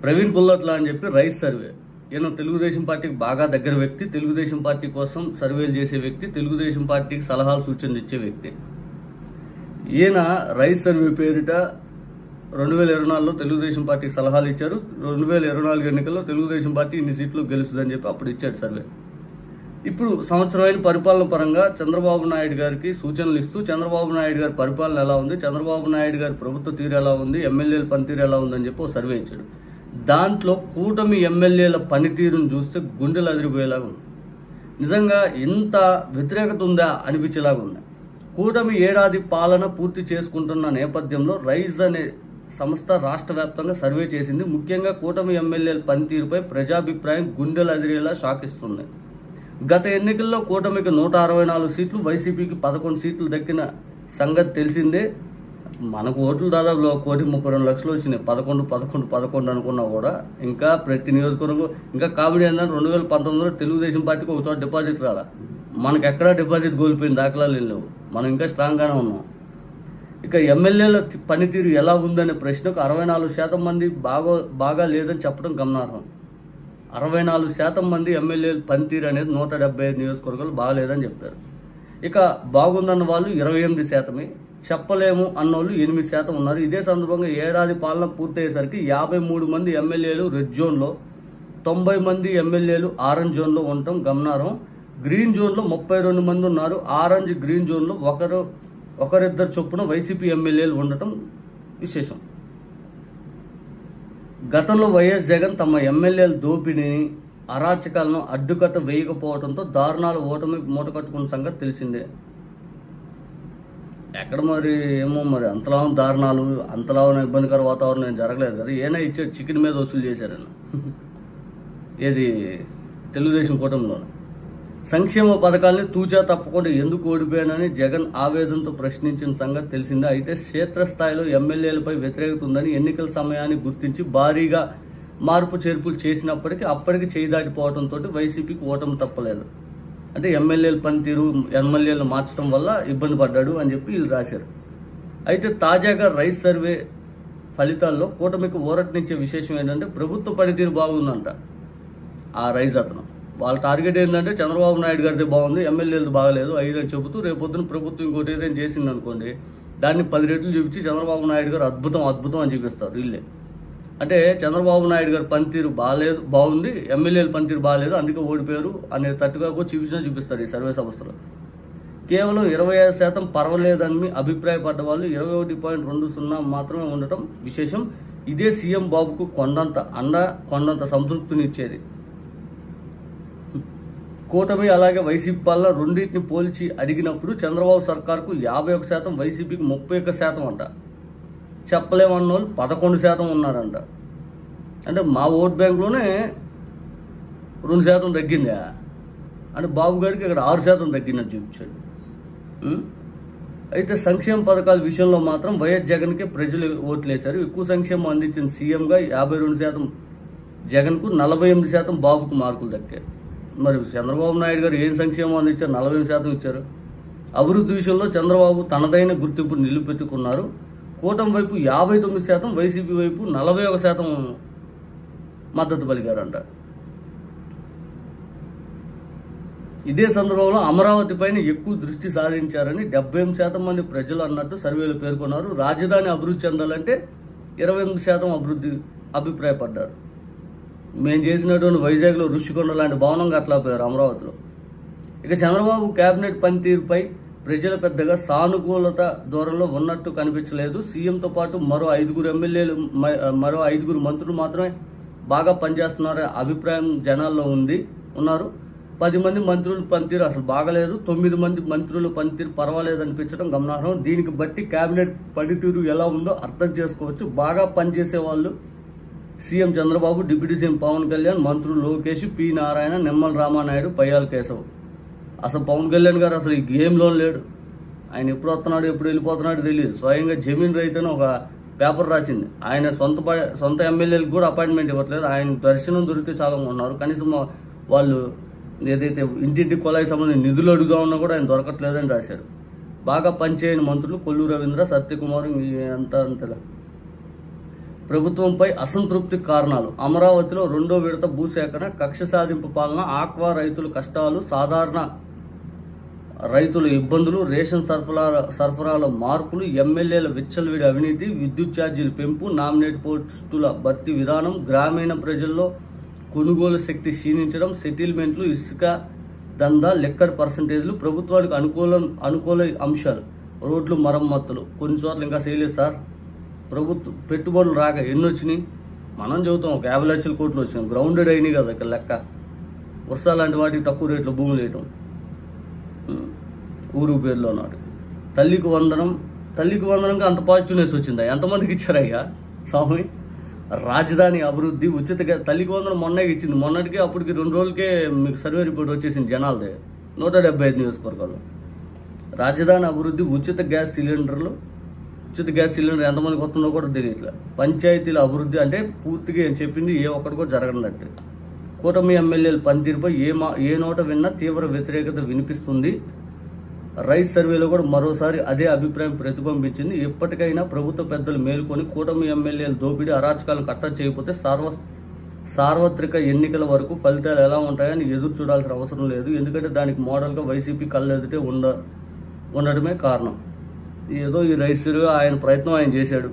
ప్రవీణ్ పుల్లట్ల అని చెప్పి rice survey. ఈయన తెలుగుదేశం పార్టీకి బాగా దగ్గర వ్యక్తి, తెలుగుదేశం పార్టీ కోసం సర్వేలు చేసే వ్యక్తి, తెలుగుదేశం పార్టీకి సలహాలు సూచనలు ఇచ్చే వ్యక్తి. ఈయన రైస్ సర్వే పేరిట 2024లో తెలుగుదేశం పార్టీకి సలహాలు ఇచ్చారు. 2024 ఎన్నికల్లో తెలుగుదేశం పార్టీ ఇన్ని సీట్లు గెలుస్తుందని చెప్పి అప్పుడు ఇచ్చాడు సర్వే. ఇప్పుడు సంవత్సరమైన పరిపాలన పరంగా చంద్రబాబు నాయుడు గారికి సూచనలు ఇస్తూ చంద్రబాబు నాయుడు గారి పరిపాలన ఎలా ఉంది, చంద్రబాబు నాయుడు గారి ప్రభుత్వ తీరు ఎలా ఉంది, ఎమ్మెల్యేల పనితీరు ఎలా ఉందని చెప్పి ఒక సర్వే ఇచ్చాడు. దాంట్లో కూటమి ఎమ్మెల్యేల పనితీరును చూస్తే గుండెలు అదిరిపోయేలాగా ఉంది. నిజంగా ఇంత వ్యతిరేకత ఉందా అనిపించేలాగా ఉంది. కూటమి ఏడాది పాలన పూర్తి చేసుకుంటున్న నేపథ్యంలో రైజ్ అనే సంస్థ రాష్ట్ర వ్యాప్తంగా సర్వే చేసింది. ముఖ్యంగా కూటమి ఎమ్మెల్యేల పనితీరుపై ప్రజాభిప్రాయం గుండెలు అదిరేలా షాక్ ఇస్తుంది. గత ఎన్నికల్లో కూటమికి 164 సీట్లు, వైసీపీకి 11 సీట్లు దక్కిన సంగతి తెలిసిందే. మనకు ఓట్లు దాదాపు 1,32,00,000 వచ్చినాయి. 11 అనుకున్నా కూడా ఇంకా ప్రతి నియోజకవర్గం. ఇంకా కామెడీ ఏంటంటే 2019లో తెలుగుదేశం పార్టీకి ఒక చోట డిపాజిట్ రాలా. మనకు ఎక్కడా డిపాజిట్ కోల్పోయిన దాఖలాలు లేవు. మనం ఇంకా స్ట్రాంగ్గానే ఉన్నాం. ఇక ఎమ్మెల్యేల పనితీరు ఎలా ఉందనే ప్రశ్నకు 64% మంది బాగా లేదని చెప్పడం గమనార్హం. 64% మంది ఎమ్మెల్యేల పనితీరు అనేది 175 నియోజకవర్గాలు బాగలేదని చెప్పారు. ఇక బాగుందన్న వాళ్ళు 28%, చెప్పలేము అన్నోళ్ళు 8% ఉన్నారు. ఇదే సందర్భంగా ఏడాది పాలన పూర్తయ్యేసరికి 53 మంది ఎమ్మెల్యేలు రెడ్ జోన్లో, 90 మంది ఎమ్మెల్యేలు ఆరెంజ్ జోన్లో ఉండటం గమనార్హం. గ్రీన్ జోన్లో 32 మంది ఉన్నారు. ఆరెంజ్, గ్రీన్ జోన్లో ఒకరిద్దరు చొప్పున వైసీపీ ఎమ్మెల్యేలు ఉండటం విశేషం. గతంలో వైఎస్ జగన్ తమ ఎమ్మెల్యేల దోపిడీని, అరాచకాలను అడ్డుకట్ట వేయకపోవడంతో దారుణాలు ఓటమి మూటకట్టుకున్న సంగతి తెలిసిందే. ఎక్కడ మరి ఏమో మరి అంతలా దారుణాలు, అంతలా ఇబ్బందికర వాతావరణం ఏం జరగలేదు కదా. ఏనా ఇచ్చాడు, చికెన్ మీద వసూలు చేశారన్న. ఏది తెలుగుదేశం కూటమిలో సంక్షేమ పథకాలని తూచా తప్పకుండా ఎందుకు ఓడిపోయానని జగన్ ఆవేదనతో ప్రశ్నించిన సంగతి తెలిసిందే. అయితే క్షేత్రస్థాయిలో ఎమ్మెల్యేలపై వ్యతిరేకత ఉందని ఎన్నికల సమయాన్ని గుర్తించి భారీగా మార్పు చేర్పులు చేసినప్పటికీ అప్పటికి చేయి దాటిపోవడంతో వైసీపీకి ఓటమి తప్పలేదు. అంటే ఎమ్మెల్యేల పనితీరు, ఎమ్మెల్యేలను మార్చడం వల్ల ఇబ్బంది పడ్డాడు అని చెప్పి వీళ్ళు రాశారు. అయితే తాజాగా రైస్ సర్వే ఫలితాల్లో కూటమికి ఊరటనిచ్చే విశేషం ఏంటంటే ప్రభుత్వ పనితీరు బాగుందంట. ఆ రైస్ అతను వాళ్ళ టార్గెట్ ఏంటంటే చంద్రబాబు నాయుడు గారిది బాగుంది, ఎమ్మెల్యేలు బాగలేదు 5 అని చెబుతూ రేపొద్దున ప్రభుత్వం ఇంకోటి ఏదైనా చేసింది అనుకోండి, దాన్ని 10 రెట్లు చూపించి చంద్రబాబు నాయుడు గారు అద్భుతం అని చూపిస్తారు వీళ్ళే. అంటే చంద్రబాబు నాయుడు గారి పనితీరు బాగుంది, ఎమ్మెల్యేల పనితీరు బాగాలేదు, అందుకే ఓడిపోయారు అనే తట్టుగా కూడా చూపిస్తారు ఈ సర్వే సంస్థలు. కేవలం 25% పర్వాలేదని అభిప్రాయపడ్డ వాళ్ళు 21.20 మాత్రమే ఉండటం విశేషం. ఇదే సీఎం బాబుకు కొండంత సంతృప్తిని ఇచ్చేది. కూటమి అలాగే వైసీపీ పాలన రెండింటిని పోల్చి అడిగినప్పుడు చంద్రబాబు సర్కార్కు 51%, వైసీపీకి 31% అంట. చెప్పలేమన్న వాళ్ళు 11% ఉన్నారంట. అంటే మా ఓట్ బ్యాంక్లోనే 2% తగ్గిందా అంటే బాబు గారికి ఇక్కడ 6% తగ్గినట్టు చూపించాడు. అయితే సంక్షేమ పథకాల విషయంలో మాత్రం వైఎస్ జగన్కే ప్రజలు ఓట్లేశారు. ఎక్కువ సంక్షేమం అందించిన సీఎంగా 52%, జగన్కు 48% బాబుకు మార్కులు దక్కాయి. మరి చంద్రబాబు నాయుడు గారు ఏం సంక్షేమం అందించారు? 40% ఇచ్చారు. అభివృద్ధి విషయంలో చంద్రబాబు తనదైన గుర్తింపు నిలబెట్టుకున్నారు. కూటమి వైపు 59%, వైసీపీ వైపు 41% మద్దతు పలికారంట. ఇదే సందర్భంలో అమరావతి పైన ఎక్కువ దృష్టి సారించారని 78% మంది ప్రజలు అన్నట్టు సర్వేలు పేర్కొన్నారు. రాజధాని అభివృద్ధి చెందాలంటే 28% అభిప్రాయపడ్డారు. మేము చేసినటువంటి వైజాగ్లో ఋషికొండ లాంటి భవనం కట్టలేకపోయారు అమరావతిలో. ఇక చంద్రబాబు కేబినెట్ పనితీరుపై ప్రజలు పెద్దగా సానుకూలత దూరంలో ఉన్నట్టు కనిపించలేదు. సీఎంతో పాటు మరో 5 మంత్రులు మాత్రమే బాగా పనిచేస్తున్నారనే అభిప్రాయం జనాల్లో ఉన్నారు. 10 మంది మంత్రుల పనితీరు అసలు బాగలేదు, 9 మంది మంత్రుల పనితీరు పర్వాలేదు అనిపించడం గమనార్హం. దీనికి బట్టి కేబినెట్ పనితీరు ఎలా ఉందో అర్థం చేసుకోవచ్చు. బాగా పనిచేసే వాళ్ళు CM Chandrababu, deputy CM Pawan Kalyan, మంత్రులు లోకేష్, పి నారాయణ, నిమ్మల రామానాయుడు, పయ్యాల కేశవ్. అసలు పవన్ కళ్యాణ్ గారు అసలు ఈ గేమ్లో లేడు. ఆయన ఎప్పుడు వస్తున్నాడు, ఎప్పుడు వెళ్ళిపోతున్నాడు తెలియదు. స్వయంగా జమీన్ రైతుని ఒక పేపర్ రాసింది. ఆయన సొంత ఎమ్మెల్యేలకు కూడా అపాయింట్మెంట్ ఇవ్వట్లేదు. ఆయన దర్శనం దొరికితే చాలా ఉన్నారు. కనీసం వాళ్ళు ఏదైతే ఇంటింటి కొలాయి సంబంధించిన నిధులు అడుగుగా ఉన్నా కూడా ఆయన దొరకట్లేదని రాశారు. బాగా పనిచేయని మంత్రులు కొల్లు రవీంద్ర, సత్యకుమార్ అంతలా. ప్రభుత్వంపై అసంతృప్తి కారణాలు. అమరావతిలో 2వ విడత భూసేకరణ, కక్ష సాధింపు పాలన, ఆక్వా రైతుల కష్టాలు, సాధారణ రైతుల ఇబ్బందులు, రేషన్ సరఫరాల మార్పులు, ఎమ్మెల్యేల విచ్చలవిడి అవినీతి, విద్యుత్ ఛార్జీల పెంపు, నామినేట్ పోస్టుల భర్తీ విధానం, గ్రామీణ ప్రజల్లో కొనుగోలు శక్తి క్షీణించడం, సెటిల్మెంట్లు, ఇసుక దందా, లిక్కర్ పర్సంటేజ్లు, ప్రభుత్వానికి అనుకూల అంశాలు, రోడ్లు మరమ్మతులు. కొన్ని చోట్ల ఇంకా చేయలేదు సార్. ప్రభుత్వ పెట్టుబడులు రాక ఎన్ని వచ్చినాయి మనం చెబుతాం, ఒక 50 లక్షల కోట్లు వచ్చినాయి. గ్రౌండెడ్ అయినాయి కదా ఇక్కడ లెక్క. వర్షాలు లాంటి వాటికి తక్కువ రేట్లో భూములు వేయటం, ఊరు పేరులో నాడు. తల్లికి వందనంగా అంత పాజిటివ్నెస్ వచ్చిందా? ఎంతమందికి ఇచ్చారయ్యా స్వామి? రాజధాని అభివృద్ధి, ఉచిత తల్లికి వందనం మొన్నే ఇచ్చింది. మొన్నటికి అప్పటికి 2 రోజులకే మీకు సర్వే రిపోర్ట్ వచ్చేసింది జనాలదే. 175 నియోజకవర్గాలు. రాజధాని అభివృద్ధి, ఉచిత గ్యాస్ సిలిండర్ ఎంతమందికి వస్తుందో కూడా తెలియట్లే. పంచాయతీల అభివృద్ధి అంటే పూర్తిగా ఏం చెప్పింది ఏ ఒక్కడికో జరగనట్టే. కూటమి ఎమ్మెల్యేల పనితీరుపై ఏ నోట విన్నా తీవ్ర వ్యతిరేకత వినిపిస్తుంది. రైస్ సర్వేలో కూడా మరోసారి అదే అభిప్రాయం ప్రతిబింబించింది. ఎప్పటికైనా ప్రభుత్వ పెద్దలు మేలుకొని కూటమి ఎమ్మెల్యేల దోపిడీ అరాచకాలను కట్టడి చేయకపోతే సార్వత్రిక ఎన్నికల వరకు ఫలితాలు ఎలా ఉంటాయని ఎదురు చూడాల్సిన అవసరం లేదు. ఎందుకంటే దానికి మోడల్గా వైసీపీ కళ్ళెదుటే ఉండడమే కారణం. ఏదో ఈ రైస్ ఆయన ప్రయత్నం ఆయన చేశాడు.